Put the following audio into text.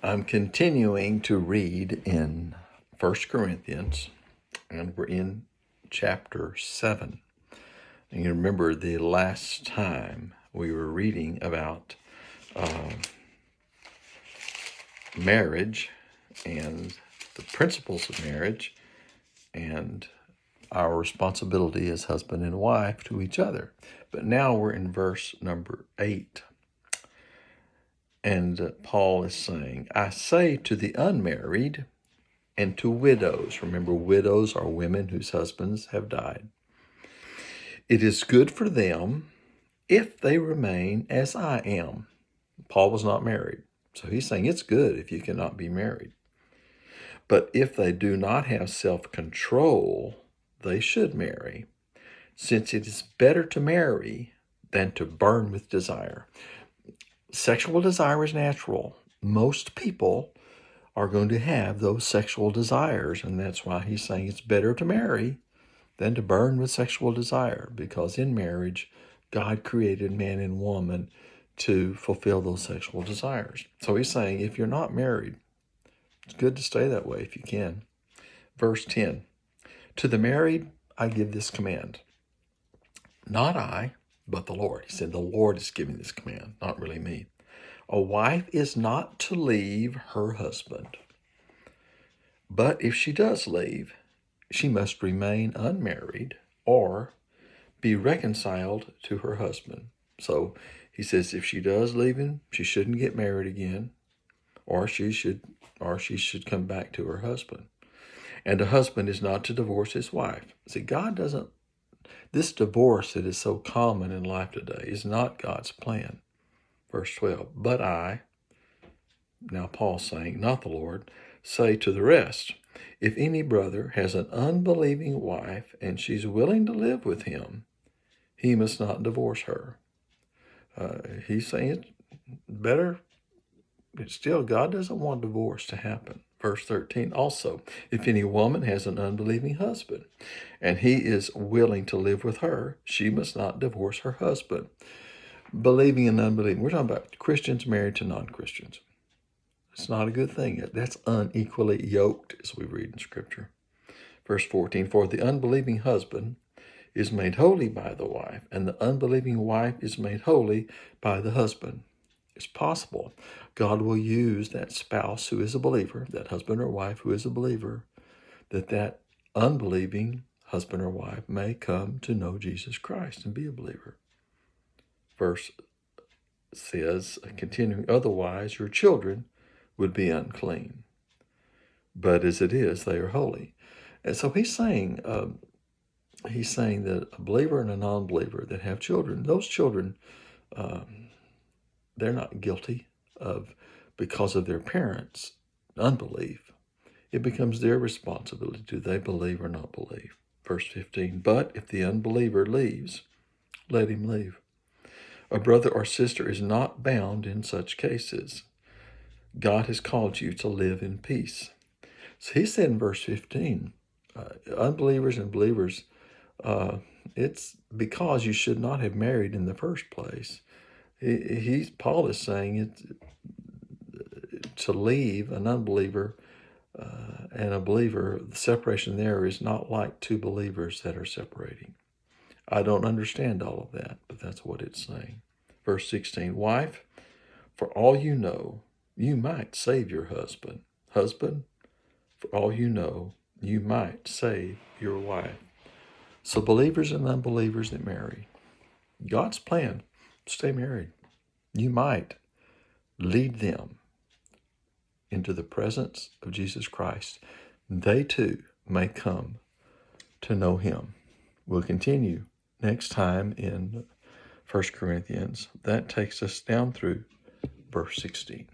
I'm continuing to read in 1 Corinthians, and we're in chapter 7. And you remember the last time we were reading about marriage and the principles of marriage and our responsibility as husband and wife to each other. But now we're in verse number 8. And Paul is saying, I say to the unmarried and to widows. Remember, widows are women whose husbands have died. It is good for them if they remain as I am. Paul was not married, so he's saying it's good if you cannot be married. But if they do not have self-control, they should marry, since it is better to marry than to burn with desire. Sexual desire is natural. Most people are going to have those sexual desires, and that's why he's saying it's better to marry than to burn with sexual desire, because in marriage, God created man and woman to fulfill those sexual desires. So he's saying if you're not married, it's good to stay that way if you can. Verse 10, to the married, I give this command. Not I, but the Lord. He said the Lord is giving this command, not really me. A wife is not to leave her husband, but if she does leave, she must remain unmarried or be reconciled to her husband. So he says if she does leave him, she shouldn't get married again, or she should come back to her husband. And a husband is not to divorce his wife. See, God doesn't, this divorce that is so common in life today is not God's plan. Verse 12, but I, now Paul's saying, not the Lord, say to the rest, if any brother has an unbelieving wife and she's willing to live with him, he must not divorce her. He's saying it's better, but still God doesn't want divorce to happen. Verse 13, also, if any woman has an unbelieving husband and he is willing to live with her, she must not divorce her husband. Believing and unbelieving. We're talking about Christians married to non-Christians. It's not a good thing. That's unequally yoked, as we read in Scripture. Verse 14, for the unbelieving husband is made holy by the wife, and the unbelieving wife is made holy by the husband. It's possible God will use that spouse who is a believer, that husband or wife who is a believer, that unbelieving husband or wife may come to know Jesus Christ and be a believer. Verse says, continuing, otherwise your children would be unclean, but as it is, they are holy. And so he's saying that a believer and a non-believer that have children, those children, they're not guilty of, because of their parents' unbelief. It becomes their responsibility. Do they believe or not believe? Verse 15, but if the unbeliever leaves, let him leave. A brother or sister is not bound in such cases. God has called you to live in peace. So he said in verse 15, unbelievers and believers, it's because you should not have married in the first place. Paul is saying to leave an unbeliever and a believer, the separation there is not like two believers that are separating. I don't understand all of that, but that's what it's saying. Verse 16, wife, for all you know, you might save your husband. Husband, for all you know, you might save your wife. So believers and unbelievers that marry, God's plan, stay married. You might lead them into the presence of Jesus Christ. They too may come to know him. We'll continue next time in 1 Corinthians. That takes us down through verse 16.